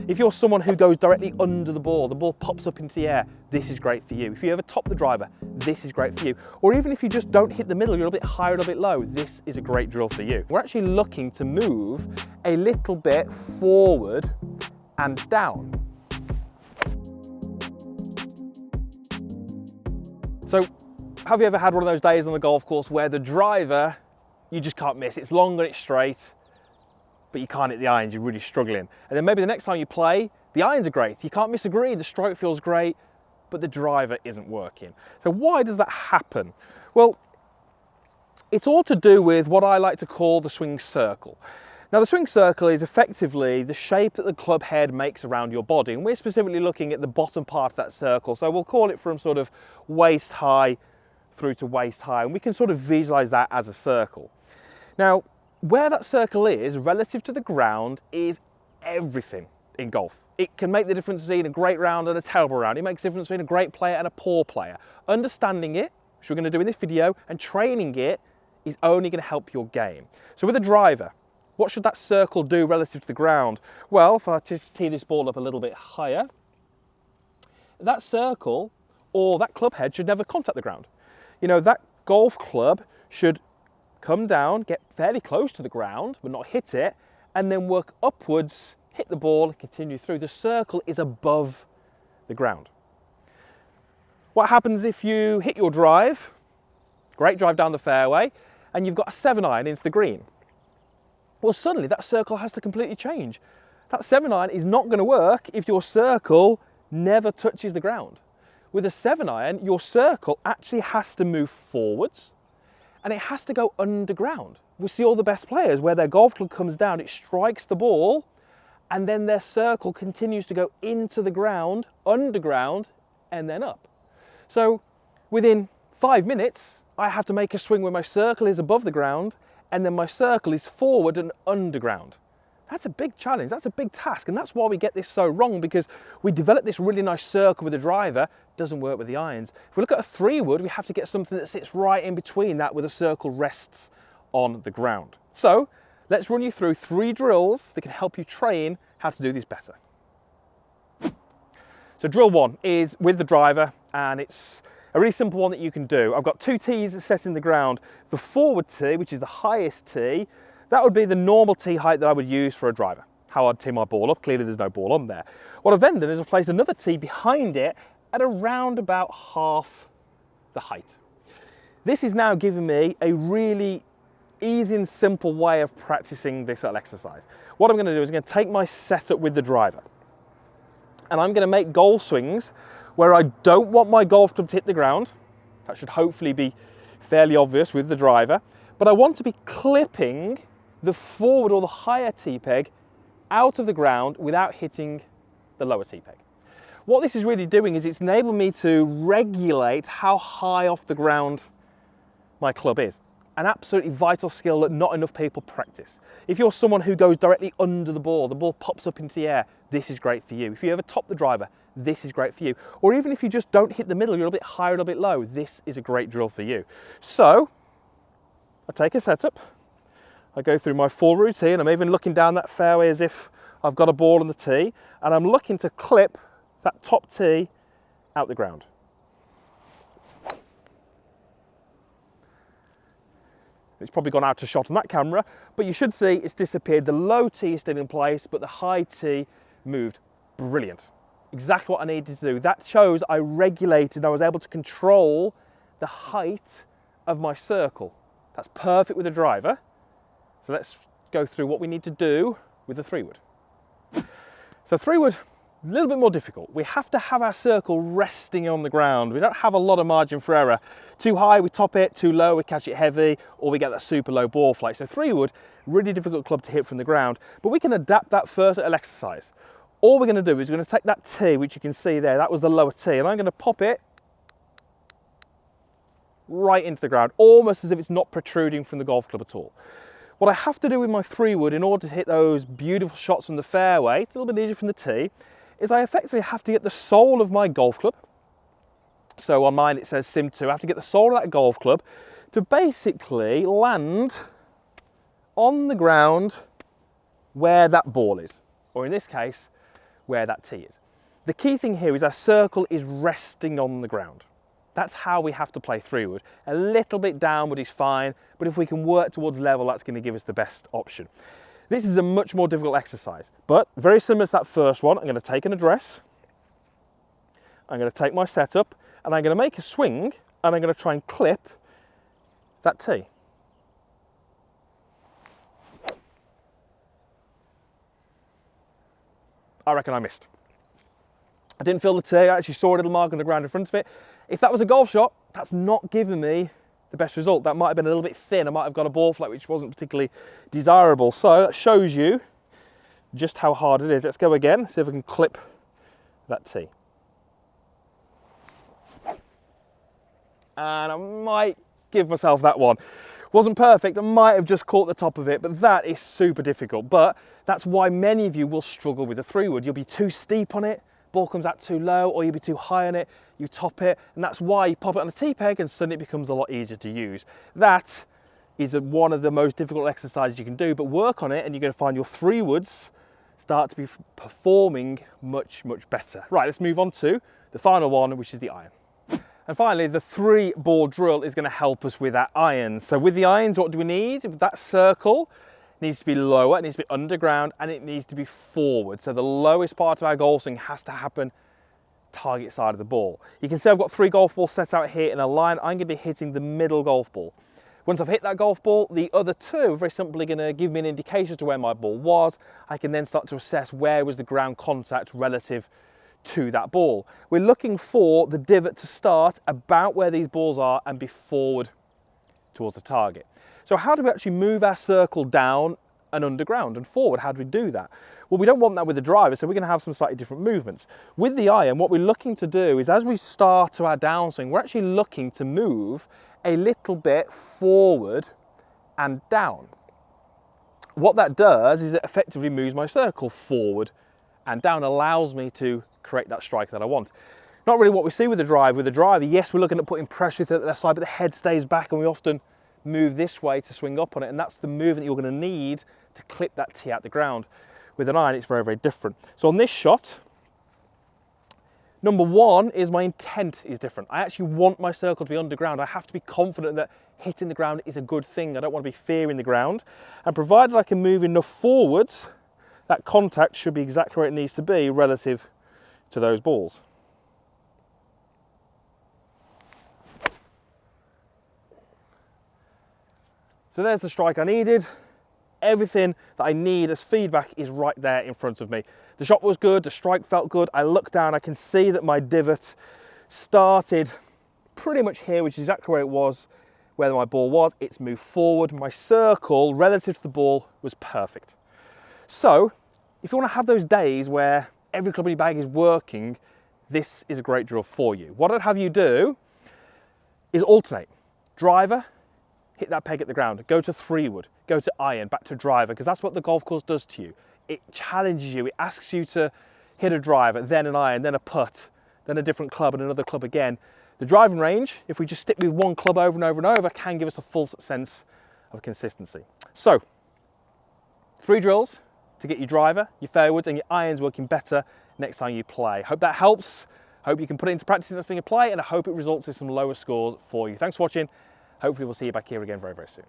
If you're someone who goes directly under the ball pops up into the air, this is great for you. If you ever top the driver, this is great for you. Or even if you just don't hit the middle, you're a bit higher or a bit low, this is a great drill for you. We're actually looking to move a little bit forward and down. So, have you ever had one of those days on the golf course where the driver, you just can't miss? It's long and it's straight, but you can't hit the irons, you're really struggling. And then maybe the next time you play, the irons are great, you can't miss a green, the stroke feels great, but the driver isn't working. So why does that happen? Well, it's all to do with what I like to call the swing circle. Now the swing circle is effectively the shape that the club head makes around your body, and we're specifically looking at the bottom part of that circle. So we'll call it from sort of waist high through to waist high, and we can sort of visualize that as a circle. Now, where that circle is relative to the ground is everything in golf. It can make the difference between a great round and a terrible round. It makes the difference between a great player and a poor player. Understanding it, which we're going to do in this video, and training it is only going to help your game. So with a driver, what should that circle do relative to the ground? Well, if I just tee this ball up a little bit higher, that circle or that club head should never contact the ground. You know, that golf club should come down, get fairly close to the ground, but not hit it, and then work upwards, hit the ball, and continue through. The circle is above the ground. What happens if you hit your drive, great drive down the fairway, and you've got a 7-iron into the green? Well, suddenly that circle has to completely change. That 7-iron is not going to work if your circle never touches the ground. With a 7-iron, your circle actually has to move forwards, and it has to go underground. We see all the best players where their golf club comes down, it strikes the ball, and then their circle continues to go into the ground, underground, and then up. So within 5 minutes, I have to make a swing where my circle is above the ground, and then my circle is forward and underground. That's a big challenge, that's a big task, and that's why we get this so wrong, because we develop this really nice circle with the driver, doesn't work with the irons. If we look at a 3-wood, we have to get something that sits right in between that, where the circle rests on the ground. So let's run you through 3 drills that can help you train how to do this better. So drill 1 is with the driver, and it's a really simple one that you can do. I've got 2 tees set in the ground. The forward tee, which is the highest tee, that would be the normal tee height that I would use for a driver. How I'd tee my ball up, clearly there's no ball on there. What I've then done is I've placed another tee behind it at around about half the height. This is now giving me a really easy and simple way of practicing this little exercise. What I'm going to do is I'm going to take my setup with the driver, and I'm going to make golf swings where I don't want my golf club to hit the ground. That should hopefully be fairly obvious with the driver, but I want to be clipping the forward or the higher tee peg out of the ground without hitting the lower tee peg. What this is really doing is it's enabling me to regulate how high off the ground my club is. An absolutely vital skill that not enough people practice. If you're someone who goes directly under the ball pops up into the air, this is great for you. If you ever top the driver, this is great for you. Or even if you just don't hit the middle, you're a bit higher or a bit low, this is a great drill for you. So, I take a setup, I go through my full routine, I'm even looking down that fairway as if I've got a ball on the tee, and I'm looking to clip that top tee out the ground. It's probably gone out of shot on that camera, but you should see it's disappeared. The low tee is still in place, but the high tee moved. Brilliant. Exactly what I needed to do. That shows I regulated, I was able to control the height of my circle. That's perfect with a driver. So let's go through what we need to do with the 3-wood. So 3-wood, a little bit more difficult. We have to have our circle resting on the ground. We don't have a lot of margin for error. Too high, we top it, too low, we catch it heavy, or we get that super low ball flight. So 3-wood, really difficult club to hit from the ground, but we can adapt that first little exercise. All we're going to do is we're going to take that tee, which you can see there, that was the lower tee, and I'm going to pop it right into the ground, almost as if it's not protruding from the golf club at all. What I have to do with my 3-wood in order to hit those beautiful shots from the fairway, it's a little bit easier from the tee, is I effectively have to get the sole of my golf club. So on mine it says Sim 2, I have to get the sole of that golf club to basically land on the ground where that ball is. Or in this case, where that tee is. The key thing here is our circle is resting on the ground. That's how we have to play 3-wood. A little bit downward is fine, but if we can work towards level, that's going to give us the best option. This is a much more difficult exercise, but very similar to that first one. I'm going to take an address, I'm going to take my setup, and I'm going to make a swing, and I'm going to try and clip that tee. I reckon I missed. I didn't feel the tee, I actually saw a little mark on the ground in front of it. If that was a golf shot, that's not giving me the best result. That might have been a little bit thin. I might have got a ball flight which wasn't particularly desirable. So that shows you just how hard it is. Let's go again, see if we can clip that tee. And I might give myself that one. Wasn't perfect, I might have just caught the top of it, but that is super difficult. But that's why many of you will struggle with a 3-wood. You'll be too steep on it, ball comes out too low, or you'll be too high on it, you top it, and that's why you pop it on a tee peg and suddenly it becomes a lot easier to use. That is one of the most difficult exercises you can do, but work on it and you're going to find your 3-woods start to be performing much, much better. Right, let's move on to the final one, which is the iron. And finally, the 3-ball drill is going to help us with our irons. So with the irons, what do we need? That circle needs to be lower, it needs to be underground, and it needs to be forward. So the lowest part of our golf swing has to happen target side of the ball. You can see I've got 3 golf balls set out here in a line. I'm going to be hitting the middle golf ball. Once I've hit that golf ball, the other 2 are very simply going to give me an indication as to where my ball was. I can then start to assess where was the ground contact relative to that ball. We're looking for the divot to start about where these balls are and be forward towards the target. So how do we actually move our circle down and underground and forward? How do we do that? Well, we don't want that with the driver, so we're going to have some slightly different movements. With the iron, what we're looking to do is as we start to our downswing, we're actually looking to move a little bit forward and down. What that does is it effectively moves my circle forward and down, allows me to create that strike that I want. Not really what we see with the driver. With the driver, yes, we're looking at putting pressure to the left side, but the head stays back and we often move this way to swing up on it, and that's the movement you're going to need to clip that tee out the ground. With an iron, it's very, very different. So on this shot, number 1 is my intent is different. I actually want my circle to be underground. I have to be confident that hitting the ground is a good thing. I don't want to be fearing the ground. And provided I can move enough forwards, that contact should be exactly where it needs to be relative to those balls. So there's the strike I needed. Everything that I need as feedback is right there in front of me. The shot was good, the strike felt good. I look down, I can see that my divot started pretty much here, which is exactly where it was, where my ball was. It's moved forward. My circle relative to the ball was perfect. So if you want to have those days where every club in your bag is working, this is a great drill for you. What I'd have you do is alternate. Driver, hit that peg at the ground, go to 3-wood, go to iron, back to driver, because that's what the golf course does to you. It challenges you, it asks you to hit a driver, then an iron, then a putt, then a different club and another club again. The driving range, if we just stick with one club over and over and over, can give us a full sense of consistency. So, 3 drills to get your driver, your fairwoods and your irons working better next time you play. Hope that helps. Hope you can put it into practice next time you play, and I hope it results in some lower scores for you. Thanks for watching. Hopefully we'll see you back here again very, very soon.